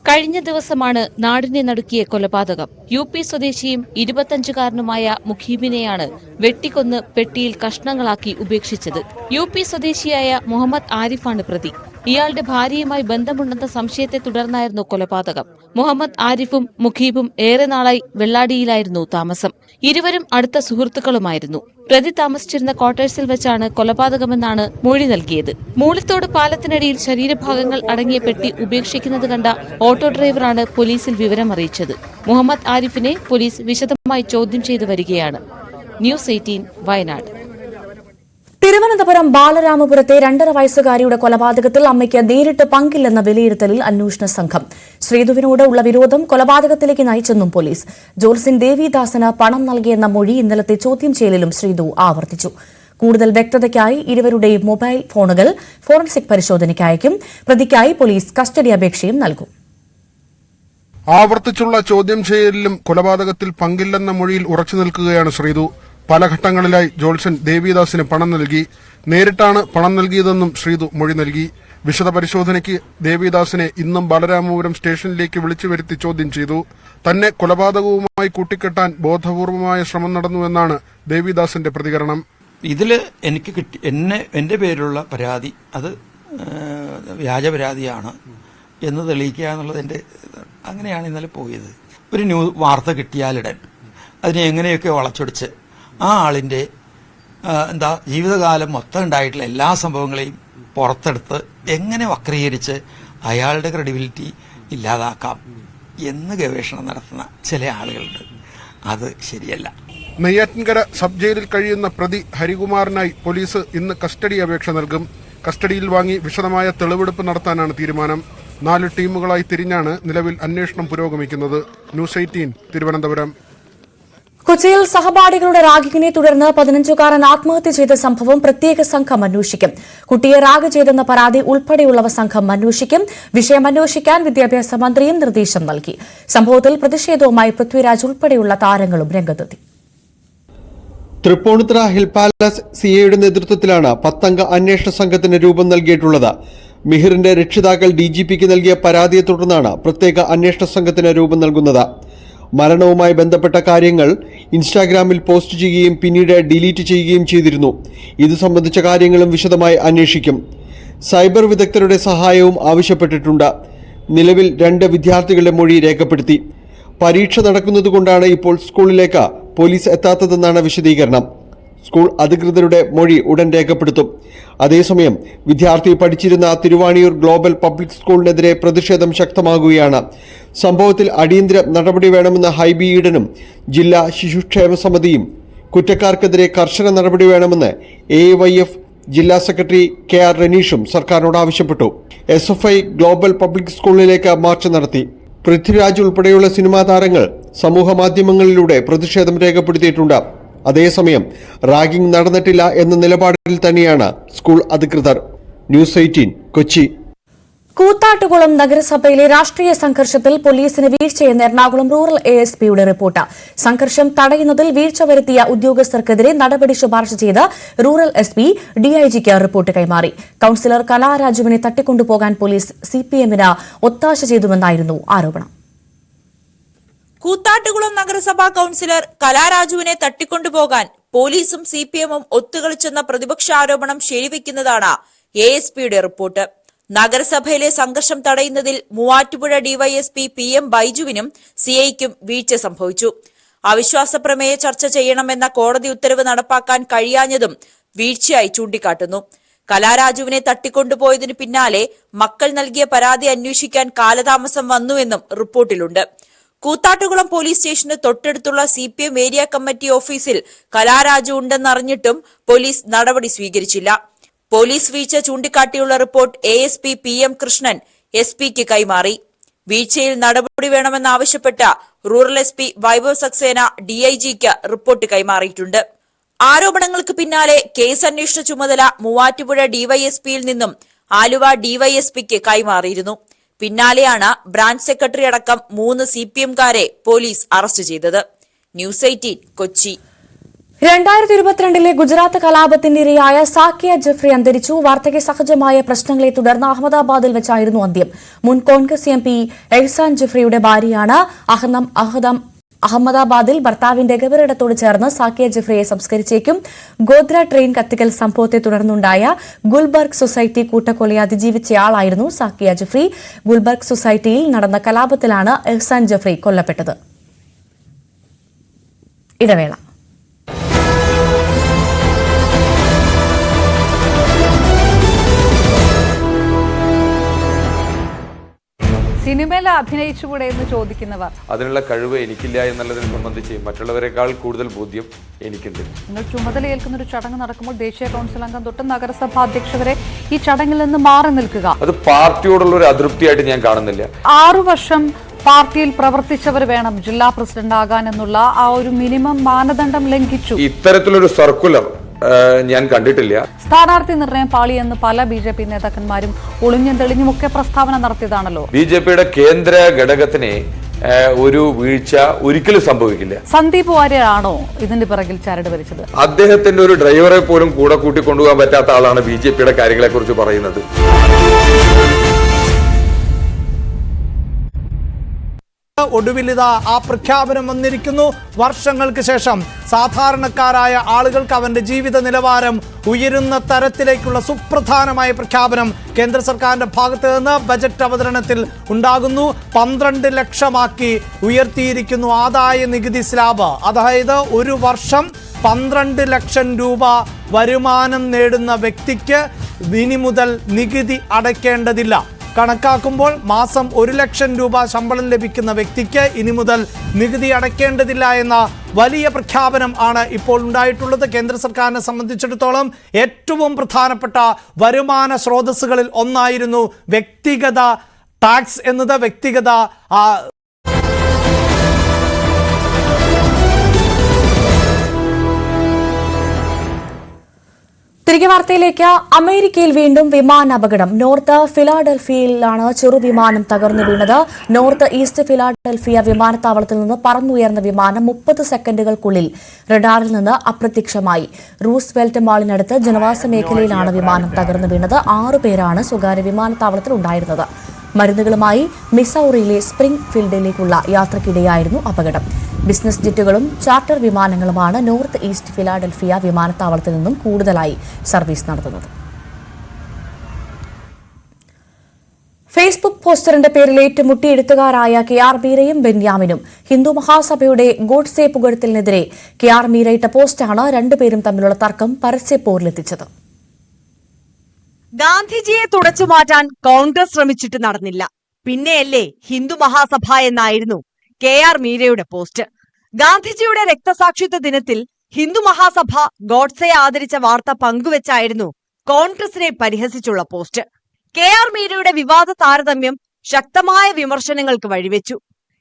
കഴിഞ്ഞ ദിവസമാണ് നാടിനെ നടുക്കിയ കൊലപാതകം. UP സ്വദേശിയും 25-കാരനുമായ മുഖീബിനെയാണ് വെട്ടിക്കൊന്ന് പെട്ടിയിൽ കഷ്ണങ്ങളാക്കി ഉപേക്ഷിച്ചത്. UP സ്വദേശിയായ മുഹമ്മദ് ആരിഫാണ് പ്രതി. ഇയാളുടെ ഭാര്യയുമായി ബന്ധമുണ്ടെന്ന സംശയത്തെ തുടർന്നായിരുന്നു കൊലപാതകം. മുഹമ്മദ് ആരിഫും മുഖീബും ഏറെ നാളായി വെള്ളാടിയിലായിരുന്നു താമസം. ഇരുവരും അടുത്ത സുഹൃത്തുക്കളുമായിരുന്നു. പ്രതി താമസിച്ചിരുന്ന ക്വാർട്ടേഴ്സിൽ വെച്ചാണ് കൊലപാതകമെന്നാണ് മൊഴി നൽകിയത്. മൂളിത്തോട് പാലത്തിനടിയിൽ ശരീരഭാഗങ്ങൾ അടങ്ങിയ പെട്ടി ഉപേക്ഷിക്കുന്നത് കണ്ട ഓട്ടോ ഡ്രൈവറാണ് പോലീസിൽ വിവരമറിയിച്ചത്. മുഹമ്മദ് ആരിഫിനെ പോലീസ് വിശദമായി ചോദ്യം ചെയ്തു വരികയാണ്. ന്യൂസ് 18 വയനാട്. തിരുവനന്തപുരം ബാലരാമപുരത്തെ 2.5 വയസ്സുകാരിയുടെ കൊലപാതകത്തിൽ അമ്മയ്ക്ക് നേരിട്ട് പങ്കില്ലെന്ന വിലയിരുത്തലിൽ അന്വേഷണ സംഘം. ശ്രീധുവിനോട് ഉള്ള വിരോധം കൊലപാതകത്തിലേക്ക് നയിച്ചെന്നും പോലീസ്. ജോൽസിൻ ദേവിദാസന് പണം നൽകിയെന്ന മൊഴി ഇന്നലത്തെ ചോദ്യം ചെയ്യലിലും ശ്രീധു ആവർത്തിച്ചു. കൂടുതൽ വ്യക്തതയ്ക്കായി ഇരുവരുടെയും മൊബൈൽ ഫോണുകൾ ഫോറൻസിക് പരിശോധനയ്ക്ക് അയക്കും. പ്രതിക്കായി പോലീസ് കസ്റ്റഡി അപേക്ഷയും നൽകും. ആവർത്തിച്ചുള്ള ചോദ്യം ചെയ്യലിലും കൊലപാതകത്തിൽ പങ്കില്ലെന്ന മൊഴിയിൽ ഉറച്ചു നിൽക്കുകയാണ് ശ്രീധു. പല ഘട്ടങ്ങളിലായി ജോൾസൺ ദേവിദാസിന് പണം നൽകി. നേരിട്ടാണ് പണം നൽകിയതെന്നും ശ്രീധു മൊഴി നൽകി. വിശദ പരിശോധനയ്ക്ക് ദേവിദാസിനെ ഇന്നും ബാലരാമപുരം സ്റ്റേഷനിലേക്ക് വിളിച്ചു വരുത്തി ചോദ്യം ചെയ്തു. തന്നെ കൊലപാതകവുമായി കൂട്ടിക്കെട്ടാൻ ബോധപൂർവമായ ശ്രമം നടന്നുവെന്നാണ് ദേവിദാസിന്റെ പ്രതികരണം. ഇതിൽ എനിക്ക് എന്റെ പേരിലുള്ള പരാതി അത് വ്യാജ പരാതിയാണ് എന്ന് തെളിയിക്കുക എന്നുള്ളത് അങ്ങനെയാണ് ഇന്നലെ പോയത്. ഒരു വാർത്ത കിട്ടിയാലിടൻ അതിനെ എങ്ങനെയൊക്കെ വളച്ചൊടിച്ച് ആ ആളിന്റെ ജീവിതകാലം മൊത്തം ഉണ്ടായിട്ടുള്ള എല്ലാ സംഭവങ്ങളെയും പുറത്തെടുത്ത് എങ്ങനെ വക്രീകരിച്ച് അയാളുടെ ക്രെഡിബിലിറ്റി ഇല്ലാതാക്കാം എന്ന് ഗവേഷണം നടത്തുന്ന ചില ആളുകളുണ്ട്. അത് ശരിയല്ല. നെയ്യാറ്റിൻകര സബ് ജയിലിൽ കഴിയുന്ന പ്രതി ഹരികുമാറിനായി പോലീസ് ഇന്ന് കസ്റ്റഡി അപേക്ഷ നൽകും. കസ്റ്റഡിയിൽ വാങ്ങി വിശദമായ തെളിവെടുപ്പ് നടത്താനാണ് തീരുമാനം. 4 ടീമുകളായി തിരിഞ്ഞാണ് നിലവിൽ അന്വേഷണം പുരോഗമിക്കുന്നത്. ന്യൂസ് 18 തിരുവനന്തപുരം. കൊച്ചിയിൽ സഹപാഠികളുടെ റാഗിങ്ങിനെ തുടർന്ന് 15-കാരൻ ആത്മഹത്യ ചെയ്ത സംഭവം പ്രത്യേക സംഘം അന്വേഷിക്കും. കുട്ടിയെ റാഗ് ചെയ്തെന്ന പരാതി ഉൾപ്പെടെയുള്ളവ സംഘം അന്വേഷിക്കും. വിഷയം അന്വേഷിക്കാൻ വിദ്യാഭ്യാസ മന്ത്രിയും നിർദ്ദേശം നൽകി. സംഭവത്തിൽ പ്രതിഷേധവുമായി പൃഥ്വിരാജ് ഉൾപ്പെടെയുള്ള താരങ്ങളും രംഗത്തെത്തി. തൃപ്പൂണിത്തുറ ഹിൽ പാലസ് സിഐയുടെ നേതൃത്വത്തിലാണ് 10-അംഗ അന്വേഷണ സംഘത്തിന് രൂപം നൽകിയിട്ടുള്ളത്. മിഹിറിന്റെ രക്ഷിതാക്കൾ DGPക്ക് നൽകിയ പരാതിയെ തുടർന്നാണ് പ്രത്യേക അന്വേഷണ സംഘത്തിന് രൂപം നൽകുന്നത്. മരണവുമായി ബന്ധപ്പെട്ട കാര്യങ്ങൾ ഇൻസ്റ്റാഗ്രാമിൽ പോസ്റ്റ് ചെയ്യുകയും പിന്നീട് ഡിലീറ്റ് ചെയ്യുകയും ചെയ്തിരുന്നു. ഇത് സംബന്ധിച്ച കാര്യങ്ങളും വിശദമായി അന്വേഷിക്കും. സൈബർ വിദഗ്ധരുടെ സഹായവും ആവശ്യപ്പെട്ടിട്ടുണ്ട്. നിലവിൽ 2 വിദ്യാർത്ഥികളുടെ മൊഴി രേഖപ്പെടുത്തി. പരീക്ഷ നടക്കുന്നതുകൊണ്ടാണ് ഇപ്പോൾ സ്കൂളിലേക്ക് പോലീസ് എത്താത്തതെന്നാണ് വിശദീകരണം. സ്കൂൾ അധികൃതരുടെ മൊഴി ഉടൻ രേഖപ്പെടുത്തും. അതേസമയം വിദ്യാർത്ഥി പഠിച്ചിരുന്ന തിരുവാണിയൂർ ഗ്ലോബൽ പബ്ലിക് സ്കൂളിനെതിരെ പ്രതിഷേധം ശക്തമാകുകയാണ്. സംഭവത്തിൽ അടിയന്തര നടപടി വേണമെന്ന ഹൈബി ഈഡനും ജില്ലാ ശിശുക്ഷേമ സമിതിയും കുറ്റക്കാർക്കെതിരെ കർശന നടപടി വേണമെന്ന് AYF ജില്ലാ സെക്രട്ടറി KR റനീഷും സർക്കാരിനോട് ആവശ്യപ്പെട്ടു. SFI ഗ്ലോബൽ പബ്ലിക് സ്കൂളിലേക്ക് മാർച്ച് നടത്തി. പൃഥ്വിരാജ് ഉൾപ്പെടെയുള്ള സിനിമാ താരങ്ങൾ സമൂഹ മാധ്യമങ്ങളിലൂടെ പ്രതിഷേധം രേഖപ്പെടുത്തിയിട്ടുണ്ട്. അതേസമയം റാഗിംഗ് നടന്നിട്ടില്ല എന്ന നിലപാടിൽ തന്നെയാണ് സ്കൂൾ അധികൃതർ. ന്യൂസ് 18 കൊച്ചി. കൂത്താട്ടുകുളം നഗരസഭയിലെ രാഷ്ട്രീയ സംഘർഷത്തിൽ പോലീസിന് വീഴ്ചയെന്ന് എറണാകുളം റൂറൽ ASPയുടെ റിപ്പോർട്ട്. സംഘർഷം തടയുന്നതിൽ വീഴ്ച വരുത്തിയ ഉദ്യോഗസ്ഥർക്കെതിരെ നടപടി ശുപാർശ ചെയ്ത് റൂറൽ SP DIGക്ക് റിപ്പോർട്ട് കൈമാറി. കൌൺസിലർ കലാരാജുവിനെ തട്ടിക്കൊണ്ടുപോകാൻ പോലീസ് CPMന് ഒത്താശ ചെയ്തുവെന്നായിരുന്നു ആരോപണം. കൂത്താട്ടുകുളം നഗരസഭാ കൌൺസിലർ കലാരാജുവിനെ തട്ടിക്കൊണ്ടുപോകാൻ പോലീസും CPMും ഒത്തുകളിച്ചെന്ന പ്രതിപക്ഷ ആരോപണം ശരിവെക്കുന്നതാണ് ASPയുടെ റിപ്പോർട്ട്. നഗരസഭയിലെ സംഘർഷം തടയുന്നതിൽ മൂവാറ്റുപുഴ DYSP PM ബൈജുവിനും CIക്കും വീഴ്ച സംഭവിച്ചു. അവിശ്വാസ പ്രമേയ ചർച്ച ചെയ്യണമെന്ന കോടതി ഉത്തരവ് നടപ്പാക്കാൻ കഴിയാഞ്ഞതും വീഴ്ചയായി ചൂണ്ടിക്കാട്ടുന്നു. കലാരാജുവിനെ തട്ടിക്കൊണ്ടുപോയതിനു പിന്നാലെ മക്കൾ നൽകിയ പരാതി അന്വേഷിക്കാൻ കാലതാമസം വന്നുവെന്നും റിപ്പോർട്ടിലുണ്ട്. കൂത്താട്ടുകുളം പോലീസ് സ്റ്റേഷന് തൊട്ടടുത്തുള്ള CPM ഏരിയ കമ്മിറ്റി ഓഫീസിൽ കലാരാജു ഉണ്ടെന്നറിഞ്ഞിട്ടും പോലീസ് നടപടി സ്വീകരിച്ചില്ല. പോലീസ് വീഴ്ച ചൂണ്ടിക്കാട്ടിയുള്ള റിപ്പോർട്ട് ASP PM കൃഷ്ണൻ SPക്ക് കൈമാറി. വീഴ്ചയിൽ നടപടി വേണമെന്നാവശ്യപ്പെട്ട റൂറൽ SP വൈഭവ് സക്സേന DIGക്ക് റിപ്പോർട്ട് കൈമാറിയിട്ടുണ്ട്. ആരോപണങ്ങൾക്ക് പിന്നാലെ കേസ് അന്വേഷണ ചുമതല മൂവാറ്റുപുഴ DYSPയിൽ നിന്നും ആലുവ DYSPക്ക് കൈമാറിയിരുന്നു. പിന്നാലെയാണ് ബ്രാഞ്ച് സെക്രട്ടറി അടക്കം 3 CPMകാരെ പോലീസ് അറസ്റ്റ് ചെയ്തത്. ന്യൂസ് 18 കൊച്ചി. 2022 ഗുജറാത്ത് കലാപത്തിനിരയായ സാക്കിയ ജെഫ്രി അന്തരിച്ചു. വാർദ്ധക്യ സഹജമായ പ്രശ്നങ്ങളെ തുടർന്ന് അഹമ്മദാബാദിൽ വെച്ചായിരുന്നു അന്ത്യം. മുൻ കോൺഗ്രസ് MP എഹ്സാൻ ജെഫ്രിയുടെ ഭാര്യയാണ് അഹമ്മദാബാദിൽ ഭർത്താവിന്റെ ഖബറിടത്തോട് ചേർന്ന് സാക്കിയ ജെഫ്രിയെ സംസ്കരിച്ചേക്കും. ഗോദ്ര ട്രെയിൻ കത്തിക്കൽ സംഭവത്തെ തുടർന്നുണ്ടായ ഗുൽബർഗ് സൊസൈറ്റി കൂട്ടക്കൊലയെ അതിജീവിച്ചയാളായിരുന്നു സാക്കിയ ജെഫ്രി. ഗുൽബർഗ് സൊസൈറ്റിയിൽ നടന്ന കലാപത്തിലാണ് എഹ്സാൻ ജെഫ്രി കൊല്ലപ്പെട്ടത്. ഇടവേള. സിനിമയിൽ അഭിനയിച്ചുകൂടെ എന്ന് ചോദിക്കുന്നവർ അതിനുള്ള കഴിവ് എനിക്കില്ല എന്നുള്ളതിനെ സംബന്ധിച്ച് മറ്റുള്ളവരെക്കാൾ കൂടുതൽ ബോധ്യം എനിക്കുണ്ട്. നിങ്ങൾ ചുമതലയേൽക്കുന്ന ഒരു ചടങ്ങ് നടക്കുമ്പോൾ ദേശീയ കൌൺസിൽ അംഗം തൊട്ട് നഗരസഭാ അധ്യക്ഷ വരെ ഈ ചടങ്ങിൽ നിന്ന് മാറി നിൽക്കുക, അത് പാർട്ടിയോടുള്ള ഒരു അതൃപ്തിയായിട്ട് ഞാൻ കാണുന്നില്ല. 6 വർഷം പാർട്ടിയിൽ പ്രവർത്തിച്ചവർ വേണം ജില്ലാ പ്രസിഡന്റ് ആകാൻ എന്നുള്ള ആ ഒരു മിനിമം മാനദണ്ഡം ലംഘിച്ചു. ഇത്തരത്തിലൊരു സർക്കുലർ ഞാൻ കണ്ടിട്ടില്ല. സ്ഥാനാർത്ഥി നിർണയം പാളിയെന്ന് പല BJP നേതാക്കന്മാരും ഒളിഞ്ഞും തെളിഞ്ഞുമൊക്കെ പ്രസ്താവന നടത്തിയതാണല്ലോ. BJPയുടെ കേന്ദ്ര ഘടകത്തിന് ഒരു വീഴ്ച ഒരിക്കലും സംഭവിക്കില്ല. സന്ദീപ് വാര്യരാണോ ഇതിന്റെ പിറകിൽ ചരട് വലിച്ചത്? അദ്ദേഹത്തിന്റെ ഒരു ഡ്രൈവറെ പോലും കൂടെ കൂട്ടിക്കൊണ്ടുപോകാൻ പറ്റാത്ത ആളാണ് BJPയുടെ കാര്യങ്ങളെ കുറിച്ച് പറയുന്നത്. ഒടുവിലിതാ ആ പ്രഖ്യാപനം വന്നിരിക്കുന്നു. വർഷങ്ങൾക്ക് ശേഷം സാധാരണക്കാരായ ആളുകൾക്ക് അവന്റെ ജീവിത നിലവാരം ഉയരുന്ന തരത്തിലേക്കുള്ള സുപ്രധാനമായ പ്രഖ്യാപനം കേന്ദ്ര സർക്കാരിന്റെ ഭാഗത്ത് നിന്ന് ബജറ്റ് അവതരണത്തിൽ ഉണ്ടാകുന്നു. 12 ലക്ഷമാക്കി ഉയർത്തിയിരിക്കുന്നു ആദായ നികുതി സ്ലാബ്. അതായത് ഒരു വർഷം 12 ലക്ഷം രൂപ വരുമാനം നേടുന്ന വ്യക്തിക്ക് ഇനി മുതൽ നികുതി അടയ്ക്കേണ്ടതില്ല. കണക്കാക്കുമ്പോൾ മാസം 1 ലക്ഷം രൂപ ശമ്പളം ലഭിക്കുന്ന വ്യക്തിക്ക് ഇനി മുതൽ നികുതി അടയ്ക്കേണ്ടതില്ല എന്ന വലിയ പ്രഖ്യാപനം ആണ് ഇപ്പോൾ ഉണ്ടായിട്ടുള്ളത്. കേന്ദ്ര സർക്കാരിനെ സംബന്ധിച്ചിടത്തോളം ഏറ്റവും പ്രധാനപ്പെട്ട വരുമാന സ്രോതസ്സുകളിൽ ഒന്നായിരുന്നു വ്യക്തിഗത ടാക്സ് എന്നത്. വ്യക്തിഗത തിരികെ വാർത്തയിലേക്ക്. അമേരിക്കയിൽ വീണ്ടും വിമാനാപകടം. നോർത്ത് ഫിലാഡൽഫിയയിലാണ് ചെറുവിമാനം തകർന്നു വീണത്. നോർത്ത് ഈസ്റ്റ് ഫിലാഡൽഫിയ വിമാനത്താവളത്തിൽ നിന്ന് പറന്നുയർന്ന വിമാനം 30 സെക്കൻഡുകൾക്കുള്ളിൽ റഡാറിൽ നിന്ന് അപ്രത്യക്ഷമായി. റൂസ്വെൽറ്റ് മാളിനടുത്ത് ജനവാസ മേഖലയിലാണ് വിമാനം തകർന്നു വീണത്. 6 പേരാണ് സ്വകാര്യ വിമാനത്താവളത്തിൽ ഉണ്ടായിരുന്നത്. മരുന്നുകളുമായി മിസൗറിയിലെ സ്പ്രിംഗ് ഫീൽഡിലേക്കുള്ള യാത്രയ്ക്കിടെയായിരുന്നു അപകടം. ബിസിനസ് ജെറ്റുകളും ചാർട്ടർ വിമാനങ്ങളുമാണ് നോർത്ത് ഈസ്റ്റ് ഫിലാഡൽഫിയ വിമാനത്താവളത്തിൽ നിന്നും കൂടുതലായി സർവീസ് നടത്തുന്നത്. ഫേസ്ബുക്ക് പോസ്റ്ററിന്റെ പേരിൽ ഏറ്റുമുട്ടി എഴുത്തുകാരായ കെ.ആർ. മീരയും ബെന്യാമിനും ഹിന്ദു മഹാസഭയുടെ ഗോഡ്സെ പുകഴ്ത്തലിനെതിരെ കെ.ആർ. മീര ഇട്ട പോസ്റ്റാണ് രണ്ടുപേരും തമ്മിലുള്ള തർക്കം പരസ്യപ്പോരിലെത്തിച്ചത്. ഗാന്ധിജിയെ തുടച്ചു മാറ്റാൻ കോൺഗ്രസ് ശ്രമിച്ചിട്ട് നടന്നില്ല. പിന്നെയല്ലേ ഹിന്ദു മഹാസഭ എന്നായിരുന്നു കെ.ആർ. മീരയുടെ പോസ്റ്റ്. ഗാന്ധിജിയുടെ രക്തസാക്ഷിത്വ ദിനത്തിൽ ഹിന്ദു മഹാസഭ ഗോഡ്സെ ആദരിച്ച വാർത്ത പങ്കുവച്ചായിരുന്നു കോൺഗ്രസിനെ പരിഹസിച്ചുള്ള പോസ്റ്റ്. കെ.ആർ. മീരയുടെ വിവാദ താരതമ്യം ശക്തമായ വിമർശനങ്ങൾക്ക് വഴിവെച്ചു.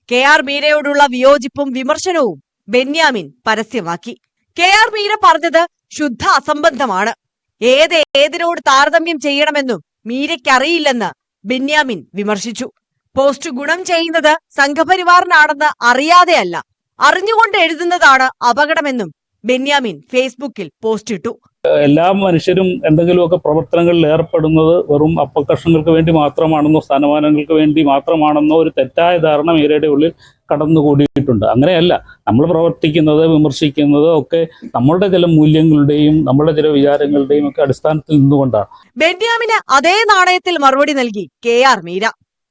കെ.ആർ. മീരയോടുള്ള വിയോജിപ്പും വിമർശനവും ബെന്യാമിൻ പരസ്യമാക്കി. കെ.ആർ. മീര പറഞ്ഞത് ശുദ്ധ അസംബന്ധമാണ്. ഏതിനോട് താരതമ്യം ചെയ്യണമെന്നും മീരയ്ക്കറിയില്ലെന്ന് ബെന്യാമിൻ വിമർശിച്ചു. പോസ്റ്റ് ഗുണം ചെയ്യുന്നത് സംഘപരിവാറിനാണെന്ന് അറിയാതെയല്ല, അറിഞ്ഞുകൊണ്ട് എഴുതുന്നതാണ് അപകടമെന്നും ബെന്യാമിൻ ഫേസ്ബുക്കിൽ പോസ്റ്റിട്ടു. എല്ലാ മനുഷ്യരും എന്തെങ്കിലുമൊക്കെ പ്രവർത്തനങ്ങളിൽ ഏർപ്പെടുന്നത് വെറും അപ്പകർഷങ്ങൾക്ക് വേണ്ടി മാത്രമാണെന്നോ സ്ഥാനമാനങ്ങൾക്ക് വേണ്ടി മാത്രമാണെന്നോ ഒരു തെറ്റായ ധാരണ മീരയുടെ ഉള്ളിൽ കടന്നുകൂടിയിട്ടുണ്ട്. അങ്ങനെയല്ല, നമ്മൾ പ്രവർത്തിക്കുന്നത് വിമർശിക്കുന്നത് ഒക്കെ നമ്മളുടെ ചില മൂല്യങ്ങളുടെയും നമ്മളുടെ ചില വിചാരങ്ങളുടെയും ഒക്കെ അടിസ്ഥാനത്തിൽ നിന്നുകൊണ്ടാണ്. ബെന്യാമിന് അതേ നാണയത്തിൽ മറുപടി നൽകി കെ.ആർ. മീര.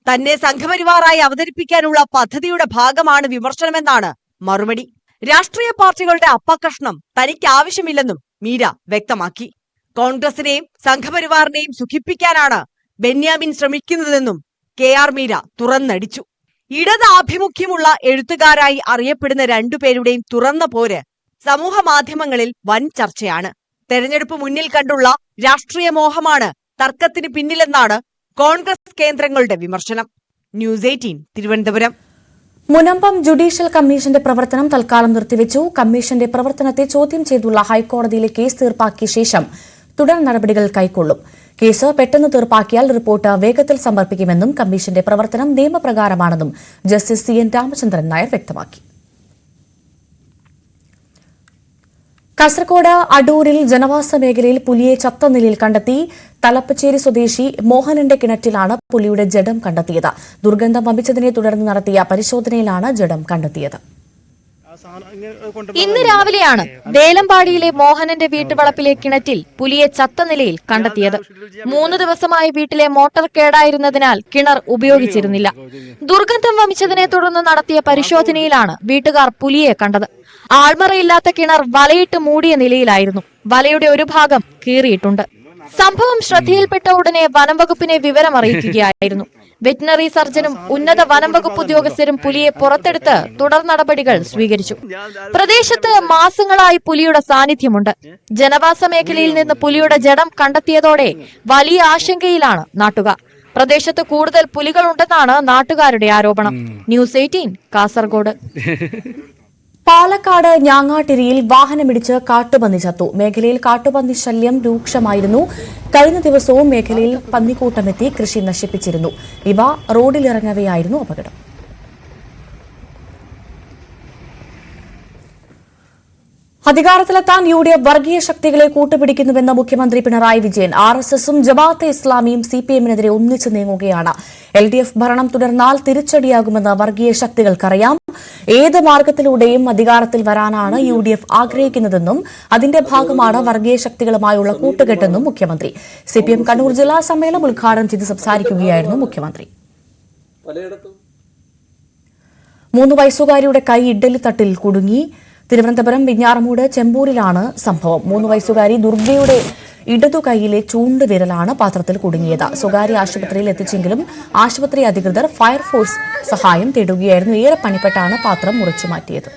തന്നെ സംഘപരിവാറായി അവതരിപ്പിക്കാനുള്ള പദ്ധതിയുടെ ഭാഗമാണ് വിമർശനമെന്നാണ് മറുപടി. രാഷ്ട്രീയ പാർട്ടികളുടെ അപ്പകഷ്ണം തനിക്ക് ആവശ്യമില്ലെന്നും മീര വ്യക്തമാക്കി. കോൺഗ്രസിനെയും സംഘപരിവാറിനെയും സുഖിപ്പിക്കാനാണ് ബെന്യാമിൻ ശ്രമിക്കുന്നതെന്നും കെ.ആർ. മീര തുറന്നടിച്ചു. ഇടത് ആഭിമുഖ്യമുള്ള എഴുത്തുകാരായി അറിയപ്പെടുന്ന രണ്ടുപേരുടെയും തുറന്ന പോര് സമൂഹ മാധ്യമങ്ങളിൽ വൻ ചർച്ചയാണ്. തെരഞ്ഞെടുപ്പ് മുന്നിൽ കണ്ടുള്ള രാഷ്ട്രീയ മോഹമാണ് തർക്കത്തിന് പിന്നിലെന്നാണ് കോൺഗ്രസ് കേന്ദ്രങ്ങളുടെ വിമർശനം. ന്യൂസ് 18 തിരുവനന്തപുരം. മുനമ്പം ജുഡീഷ്യൽ കമ്മീഷന്റെ പ്രവർത്തനം തൽക്കാലം നിർത്തിവെച്ചു. കമ്മീഷന്റെ പ്രവർത്തനത്തെ ചോദ്യം ചെയ്തുള്ള ഹൈക്കോടതിയിലെ കേസ് തീർപ്പാക്കിയ ശേഷം തുടർ നടപടികൾ കൈക്കൊള്ളും. കേസ് പെട്ടെന്ന് തീർപ്പാക്കിയാൽ റിപ്പോർട്ട് വേഗത്തിൽ സമർപ്പിക്കുമെന്നും കമ്മീഷന്റെ പ്രവർത്തനം നിയമപ്രകാരമാണെന്നും ജസ്റ്റിസ് CN രാമചന്ദ്രൻ നായർ വ്യക്തമാക്കി. കാസർകോട് അടൂരിൽ ജനവാസ മേഖലയിൽ പുലിയെ ചത്ത നിലയിൽ കണ്ടെത്തി. തലപ്പച്ചേരി സ്വദേശി മോഹനന്റെ കിണറ്റിലാണ് പുലിയുടെ ജഡം കണ്ടെത്തിയത്. ദുർഗന്ധം വമിച്ചതിനെ തുടർന്ന് നടത്തിയ പരിശോധനയിലാണ് ജഡം കണ്ടെത്തിയത്. ഇന്ന് രാവിലെയാണ് വേലമ്പാടിയിലെ മോഹനന്റെ വീട്ടുവളപ്പിലെ കിണറ്റിൽ പുലിയെ ചത്ത നിലയിൽ കണ്ടെത്തിയത്. 3 ദിവസമായി വീട്ടിലെ മോട്ടോർ കേടായിരുന്നതിനാൽ കിണർ ഉപയോഗിച്ചിരുന്നില്ല. ദുർഗന്ധം വമിച്ചതിനെ തുടർന്ന് നടത്തിയ പരിശോധനയിലാണ് വീട്ടുകാർ പുലിയെ കണ്ടത്. ആൾമറയില്ലാത്ത കിണർ വലയിട്ട് മൂടിയ നിലയിലായിരുന്നു. വലയുടെ ഒരു ഭാഗം കീറിയിട്ടുണ്ട്. സംഭവം ശ്രദ്ധയിൽപ്പെട്ട ഉടനെ വനംവകുപ്പിനെ വിവരം അറിയിക്കുകയായിരുന്നു. വെറ്റിനറി സർജനും ഉന്നത വനംവകുപ്പ് ഉദ്യോഗസ്ഥരും പുലിയെ പുറത്തെടുത്ത് തുടർ നടപടികൾ സ്വീകരിച്ചു. പ്രദേശത്ത് മാസങ്ങളായി പുലിയുടെ സാന്നിധ്യമുണ്ട്. ജനവാസ മേഖലയിൽ നിന്ന് പുലിയുടെ ജഡം കണ്ടെത്തിയതോടെ വലിയ ആശങ്കയിലാണ് നാട്ടുകാർ. പ്രദേശത്ത് കൂടുതൽ പുലികളുണ്ടെന്നാണ് നാട്ടുകാരുടെ ആരോപണം. ന്യൂസ് 18 കാസർഗോഡ്. പാലക്കാട് ഞാങ്ങാട്ടിരിയിൽ വാഹനമിടിച്ച് കാട്ടുപന്നി ചത്തു. മേഖലയിൽ കാട്ടുപന്നി ശല്യം രൂക്ഷമായിരുന്നു. കഴിഞ്ഞ ദിവസവും മേഖലയിൽ പന്നിക്കൂട്ടമെത്തി കൃഷി നശിപ്പിച്ചിരുന്നു. ഇവ റോഡിലിറങ്ങവെയായിരുന്നു അപകടം. അധികാരത്തിലെത്താൻ UDF വർഗീയ ശക്തികളെ കൂട്ടുപിടിക്കുന്നുവെന്ന് മുഖ്യമന്ത്രി പിണറായി വിജയൻ. RSSും ജമാഅത്തെ ഇസ്ലാമിയും CPMനെതിരെ ഒന്നിച്ചു നീങ്ങുകയാണ്. LDF ഭരണം തുടർന്നാൽ തിരിച്ചടിയാകുമെന്ന് വർഗീയ ശക്തികൾക്കറിയാം. ഏത് മാർഗത്തിലൂടെയും അധികാരത്തിൽ വരാനാണ് UDF ആഗ്രഹിക്കുന്നതെന്നും അതിന്റെ ഭാഗമാണ് വർഗീയ ശക്തികളുമായുള്ള കൂട്ടുകെട്ടെന്നും മുഖ്യമന്ത്രി. CPM കണ്ണൂർ ജില്ലാ സമ്മേളനം ഉദ്ഘാടനം ചെയ്ത് സംസാരിക്കുകയായിരുന്നു മുഖ്യമന്ത്രി. 3 വയസ്സുകാരിയുടെ കൈ ഇഡ്ഡലിത്തട്ടിൽ കുടുങ്ങി. തിരുവനന്തപുരം വിഞ്ഞാറമൂട് ചെമ്പൂരിലാണ് സംഭവം. 3 വയസ്സുകാരി ദുർഗയുടെ ഇടതു കൈയിലെ ചൂണ്ടുവിരലാണ് പാത്രത്തിൽ കുടുങ്ങിയത്. സ്വകാര്യ ആശുപത്രിയിൽ എത്തിച്ചെങ്കിലും ആശുപത്രി അധികൃതർ ഫയർഫോഴ്സ് സഹായം തേടുകയായിരുന്നു. ഏറെ പണിപ്പെട്ടാണ് പാത്രം മുറിച്ചു മാറ്റിയത്.